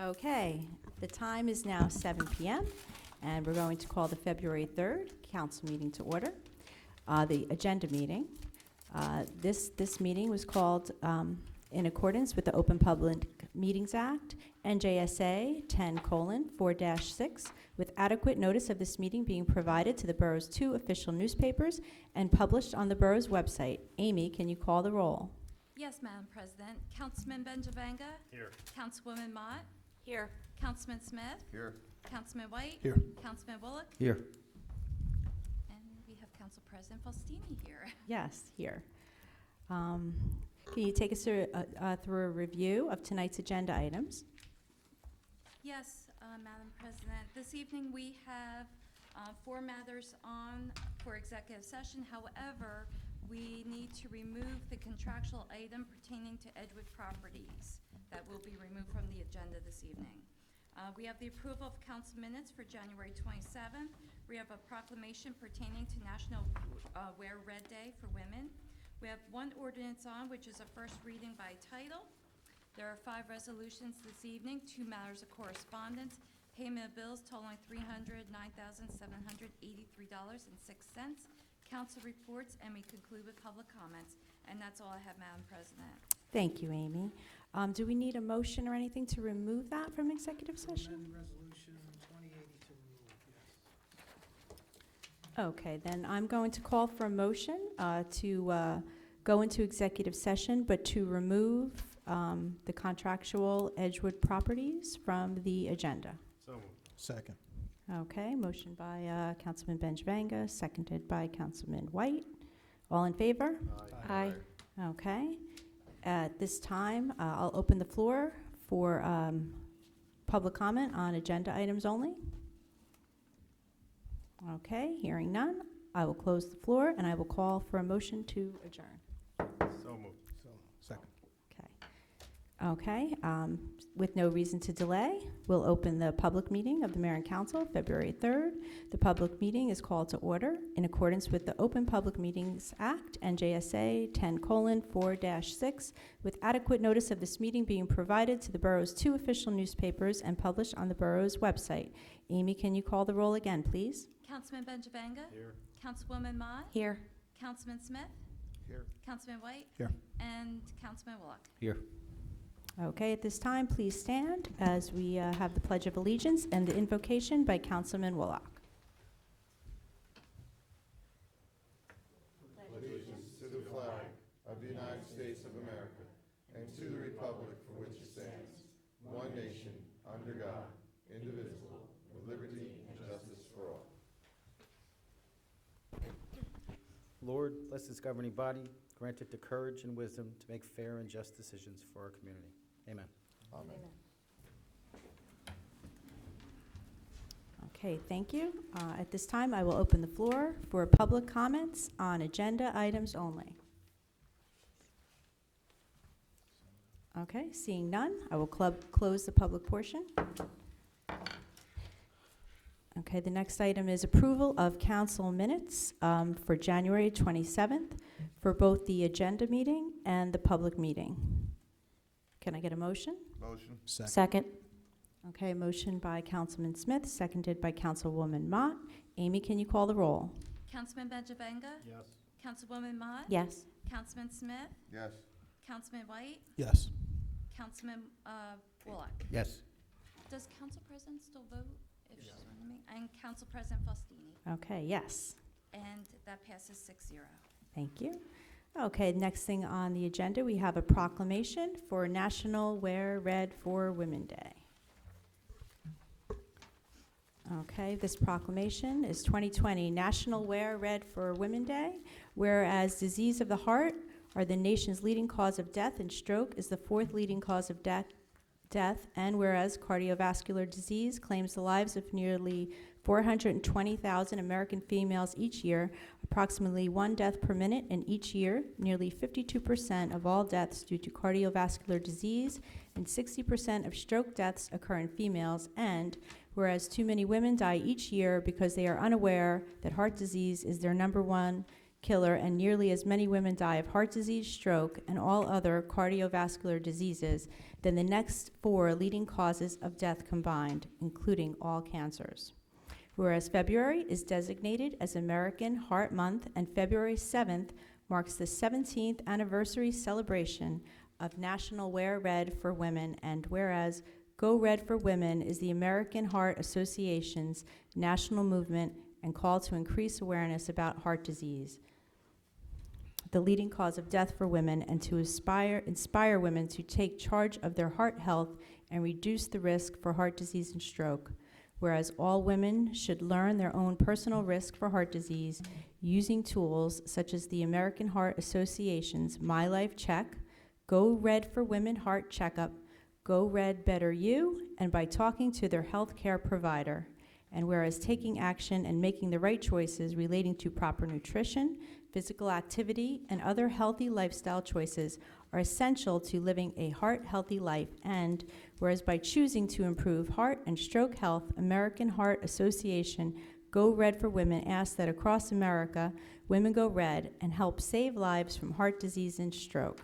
Okay, the time is now 7 p.m., and we're going to call the February 3rd council meeting to order, the agenda meeting. This meeting was called in accordance with the Open Public Meetings Act, NJSA 10:4-6, with adequate notice of this meeting being provided to the borough's 2 official newspapers and published on the borough's website. Amy, can you call the roll? Yes, Madam President. Councilman Benjavanga? Here. Councilwoman Mott? Here. Councilman Smith? Here. Councilman White? Here. Councilman Bullock? Here. And we have Council President Faustini here. Yes, here. Can you take us through a review of tonight's agenda items? Yes, Madam President. This evening we have 4 matters on for executive session. However, we need to remove the contractual item pertaining to Edgewood Properties that will be removed from the agenda this evening. We have the approval of council minutes for January 27th. We have a proclamation pertaining to National Wear Red Day for Women. We have 1 ordinance on, which is a first reading by title. There are 5 resolutions this evening, 2 matters of correspondence, payment of bills totaling $309,783.06, council reports, and we conclude with public comments. And that's all I have, Madam President. Thank you, Amy. Do we need a motion or anything to remove that from executive session? Amend Resolution 2080 to remove, yes. Okay, then I'm going to call for a motion to go into executive session, but to remove the contractual Edgewood Properties from the agenda. So moved. Second. Okay, motion by Councilman Benjavanga, seconded by Councilman White. All in favor? Aye. Okay. At this time, I'll open the floor for public comment on agenda items only. Okay, hearing none, I will close the floor and I will call for a motion to adjourn. So moved. Second. Okay, with no reason to delay, we'll open the public meeting of the Mayor and Council, February 3rd. The public meeting is called to order in accordance with the Open Public Meetings Act, NJSA 10:4-6, with adequate notice of this meeting being provided to the borough's 2 official newspapers and published on the borough's website. Amy, can you call the roll again, please? Councilman Benjavanga? Here. Councilwoman Mott? Here. Councilman Smith? Here. Councilman White? Here. And Councilman Bullock. Here. Okay, at this time, please stand as we have the Pledge of Allegiance and the invocation by Councilman Willock. Allegiance to the flag of the United States of America and to the republic for which it stands, one nation, under God, indivisible, with liberty and justice for all. Lord, bless this governing body, grant it the courage and wisdom to make fair and just decisions for our community. Amen. Amen. Okay, thank you. At this time, I will open the floor for public comments on agenda items only. Okay, seeing none, I will close the public portion. Okay, the next item is approval of council minutes for January 27th for both the agenda meeting and the public meeting. Can I get a motion? Motion. Second. Okay, motion by Councilman Smith, seconded by Councilwoman Mott. Amy, can you call the roll? Councilman Benjavanga? Yes. Councilwoman Mott? Yes. Councilman Smith? Yes. Councilman White? Yes. Councilman Bullock? Yes. Does Council President still vote if she's running? And Council President Faustini? Okay, yes. And that passes 6-0. Thank you. Okay, next thing on the agenda, we have a proclamation for National Wear Red for Women Day. Okay, this proclamation is 2020 National Wear Red for Women Day, whereas disease of the heart are the nation's leading cause of death and stroke is the 4th leading cause of death, and whereas cardiovascular disease claims the lives of nearly 420,000 American females each year, approximately 1 death per minute, and each year, nearly 52% of all deaths due to cardiovascular disease and 60% of stroke deaths occur in females, and whereas too many women die each year because they are unaware that heart disease is their #1 killer, and nearly as many women die of heart disease, stroke, and all other cardiovascular diseases than the next 4 leading causes of death combined, including all cancers. Whereas February is designated as American Heart Month, and February 7th marks the 17th anniversary celebration of National Wear Red for Women, and whereas Go Red for Women is the American Heart Association's national movement and call to increase awareness about heart disease, the leading cause of death for women, and to inspire women to take charge of their heart health and reduce the risk for heart disease and stroke. Whereas all women should learn their own personal risk for heart disease using tools such as the American Heart Association's My Life Check, Go Red for Women Heart Checkup, Go Red Better You, and by talking to their health care provider. And whereas taking action and making the right choices relating to proper nutrition, physical activity, and other healthy lifestyle choices are essential to living a heart-healthy life. And whereas by choosing to improve heart and stroke health, American Heart Association Go Red for Women asks that across America, women go red and help save lives from heart disease and stroke.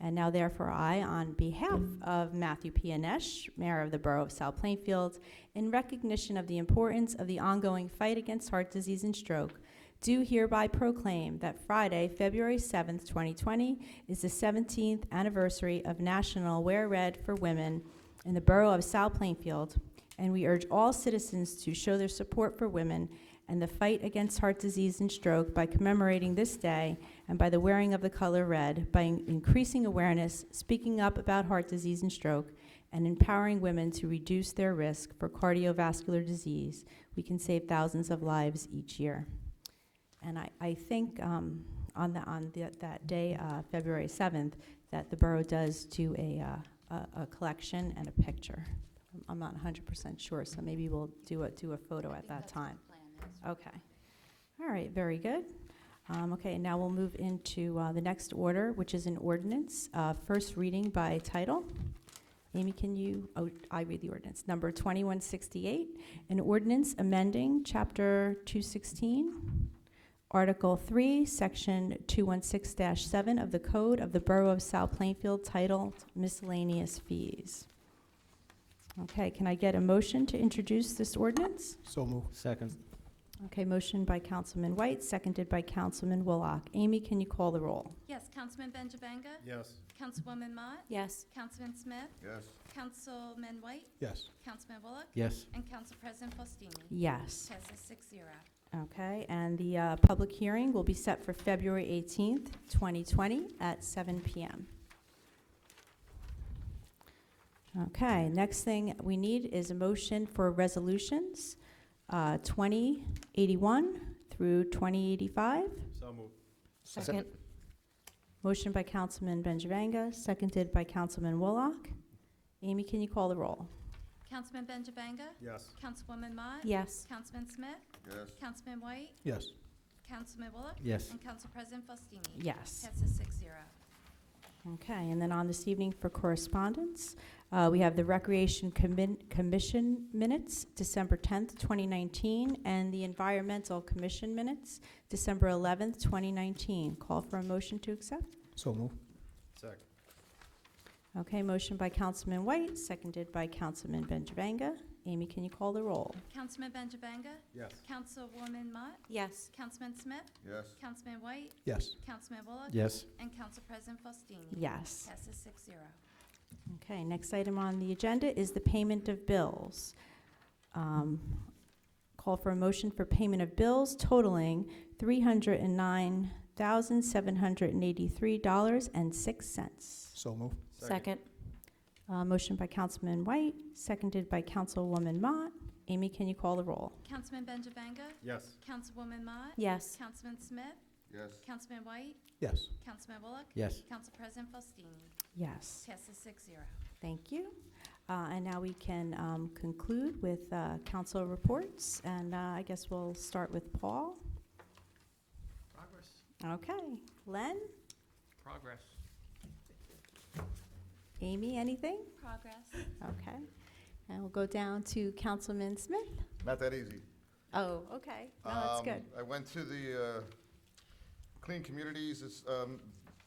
And now, therefore, I, on behalf of Matthew P. Anesh, Mayor of the Borough of South Plainfield, in recognition of the importance of the ongoing fight against heart disease and stroke, do hereby proclaim that Friday, February 7th, 2020, is the 17th anniversary of National Wear Red for Women in the Borough of South Plainfield, and we urge all citizens to show their support for women and the fight against heart disease and stroke by commemorating this day and by the wearing of the color red, by increasing awareness, speaking up about heart disease and stroke, and empowering women to reduce their risk for cardiovascular disease. We can save thousands of lives each year. And I think on that day, February 7th, that the borough does do a collection and a picture. I'm not 100% sure, so maybe we'll do a photo at that time. Okay. All right, very good. Okay, now we'll move into the next order, which is an ordinance. First reading by title. Amy, can you, I read the ordinance. Number 2168, an ordinance amending Chapter 216, Article 3, Section 216-7 of the Code of the Borough of South Plainfield titled Miscellaneous Fees. Okay, can I get a motion to introduce this ordinance? So move. Second. Okay, motion by Councilman White, seconded by Councilman Willock. Amy, can you call the roll? Yes, Councilman Benjavanga? Yes. Councilwoman Mott? Yes. Councilman Smith? Yes. Councilman White? Yes. Councilman Bullock? Yes. And Council President Faustini? Yes. Passes 6-0. Okay, and the public hearing will be set for February 18th, 2020 at 7 p.m. Okay, next thing we need is a motion for resolutions 2081 through 2085. So move. Second. Motion by Councilman Benjavanga, seconded by Councilman Willock. Amy, can you call the roll? Councilman Benjavanga? Yes. Councilwoman Mott? Yes. Councilman Smith? Yes. Councilman White? Yes. Councilman Bullock? Yes. And Council President Faustini? Yes. Passes 6-0. Okay, and then on this evening for correspondence, we have the Recreation Commission minutes, December 10th, 2019, and the Environmental Commission minutes, December 11th, 2019. Call for a motion to accept. So move. Second. Okay, motion by Councilman White, seconded by Councilman Benjavanga. Amy, can you call the roll? Councilman Benjavanga? Yes. Councilwoman Mott? Yes. Councilman Smith? Yes. Councilman White? Yes. Councilman Bullock? Yes. And Council President Faustini? Yes. Passes 6-0. Okay, next item on the agenda is the payment of bills. Call for a motion for payment of bills totaling $309,783.06. So move. Second. Motion by Councilman White, seconded by Councilwoman Mott. Amy, can you call the roll? Councilman Benjavanga? Yes. Councilwoman Mott? Yes. Councilman Smith? Yes. Councilman White? Yes. Councilman Bullock? Yes. Council President Faustini? Yes. Passes 6-0. Thank you. And now we can conclude with council reports, and I guess we'll start with Paul. Progress. Okay. Len? Progress. Amy, anything? Progress. Okay. And we'll go down to Councilman Smith. Not that easy. Oh, okay. No, that's good. I went to the Clean Communities is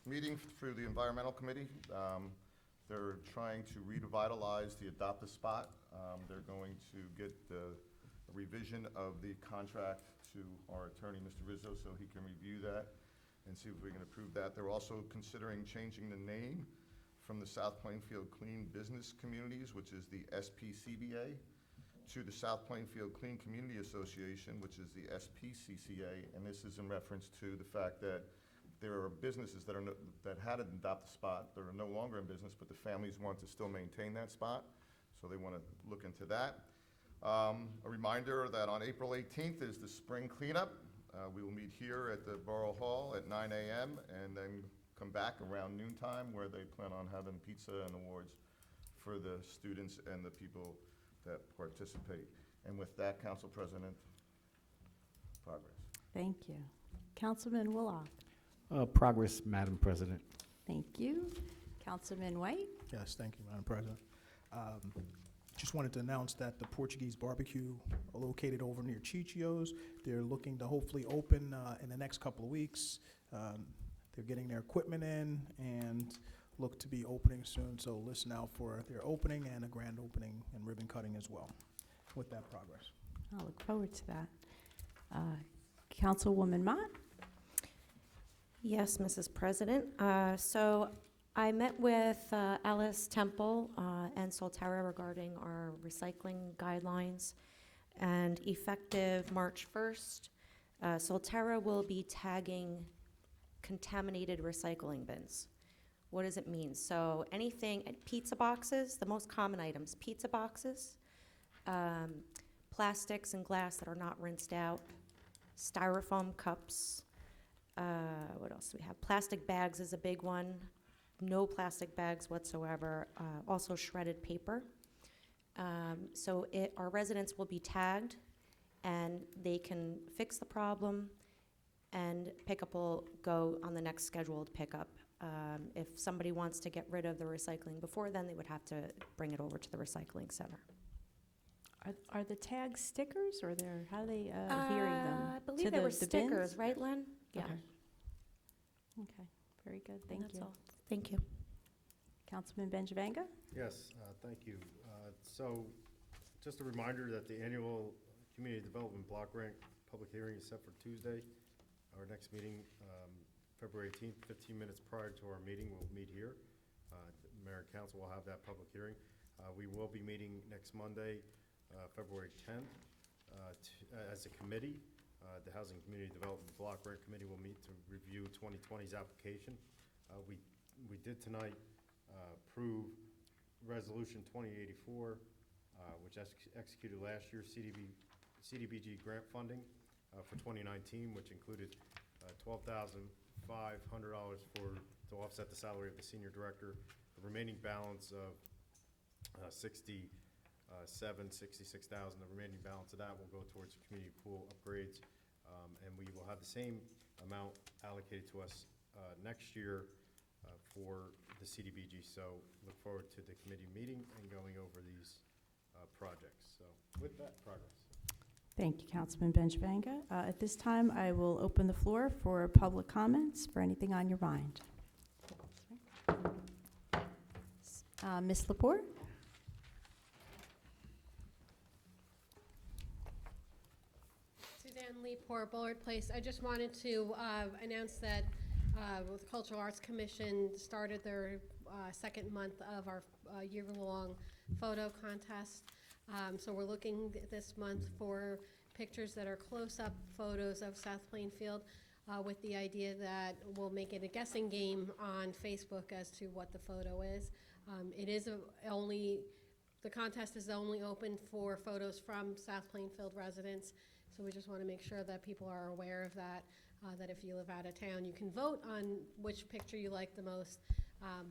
meeting through the Environmental Committee. They're trying to revitalize the Adopt a Spot. They're going to get the revision of the contract to our attorney, Mr. Rizzo, so he can review that and see if we can approve that. They're also considering changing the name from the South Plainfield Clean Business Communities, which is the SPCBA, to the South Plainfield Clean Community Association, which is the SPCCA, and this is in reference to the fact that there are businesses that that had an Adopt a Spot that are no longer in business, but the families want to still maintain that spot, so they want to look into that. A reminder that on April 18th is the spring cleanup. We will meet here at the Borough Hall at 9 a.m. and then come back around noontime where they plan on having pizza and awards for the students and the people that participate. And with that, Council President, progress. Thank you. Councilman Willock. Progress, Madam President. Thank you. Councilman White. Yes, thank you, Madam President. Just wanted to announce that the Portuguese barbecue located over near Chichio's, they're looking to hopefully open in the next couple of weeks. They're getting their equipment in and look to be opening soon, so listen out for their opening and a grand opening and ribbon cutting as well. With that, progress. I'll look forward to that. Councilwoman Mott. Yes, Mrs. President. So I met with Alice Temple and Solterra regarding our recycling guidelines. And effective March 1st, Solterra will be tagging contaminated recycling bins. What does it mean? So anything, pizza boxes, the most common items, pizza boxes, plastics and glass that are not rinsed out, styrofoam cups, what else do we have? Plastic bags is a big one. No plastic bags whatsoever. Also shredded paper. So our residents will be tagged, and they can fix the problem, and pickup will go on the next scheduled pickup. If somebody wants to get rid of the recycling before then, they would have to bring it over to the recycling center. Are the tags stickers, or how are they adhering them? I believe to they were the stickers, bins? right, Len? Yeah. Okay. Okay, very good, And thank that's you. all. Thank you. Councilman Benjavanga? Yes, thank you. So, just a reminder that the annual Community Development Block Grant public hearing is set for Tuesday. Our next meeting, February 18th, 15 minutes prior to our meeting, we'll meet here. The Mayor and Council will have that public hearing. We will be meeting next Monday, February 10th, as a committee. The Housing Community Development Block Grant Committee will meet to review 2020's application. We did tonight approve Resolution 2084, which executed last year's CDBG grant funding for 2019, which included $12,500 to offset the salary of the senior director. The remaining balance of $66,000, the remaining balance of that will go towards community pool upgrades, and we will have the same amount allocated to us next year for the CDBG. So look forward to the committee meeting and going over these projects. So with that, progress. Thank you, Councilman Benjavanga. At this time, I will open the floor for public comments for anything on your mind. Ms. Lepore? Suzanne Lepore, Bullard Place. I just wanted to announce that the Cultural Arts Commission started their second month of our year-long photo contest. So we're looking this month for pictures that are close-up photos of South Plainfield with the idea that we'll make it a guessing game on Facebook as to what the photo is. It is the contest is only open for photos from South Plainfield residents, so we just want to make sure that people are aware of that, that if you live out of town, you can vote on which picture you like the most,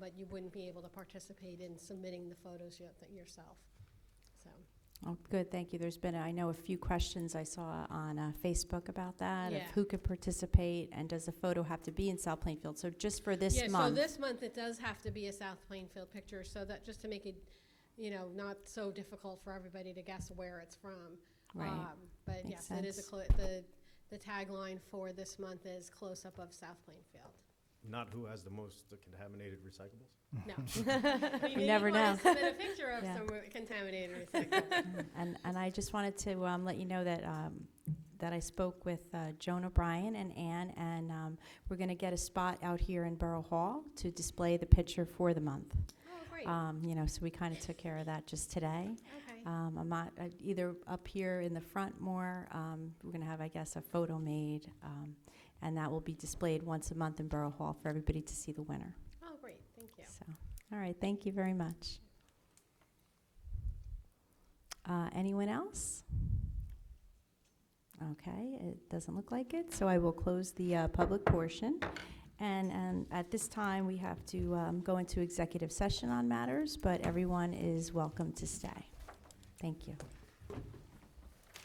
but you wouldn't be able to participate in submitting the photos yourself. So. Oh, good, thank you. There's been, I know, a few questions I saw on Facebook about that, of Yeah. who could participate, and does the photo have to be in South Plainfield? So just for this month. So this month it does have to be a South Plainfield picture, so that just to make it, not so difficult for everybody to guess where it's from. Right. But Makes yes, it is sense. the tagline for this month is Close-Up of South Plainfield. Not who has the most contaminated recyclables? No. You never know. Submit a picture of Yeah. some contaminated recyclables. And I just wanted to let you know that that I spoke with Joan O'Brien and Ann, and we're going to get a spot out here in Borough Hall to display the picture for the month. Oh, great. You know, so we kind of took care of that just today. Okay. I'm not either up here in the front more. We're going to have, I guess, a photo made, and that will be displayed once a month in Borough Hall for everybody to see the winner. Oh, great. Thank you. So, all right, thank you very much. Anyone else? Okay, it doesn't look like it, so I will close the public portion. And at this time, we have to go into executive session on matters, but everyone is welcome to stay. Thank you.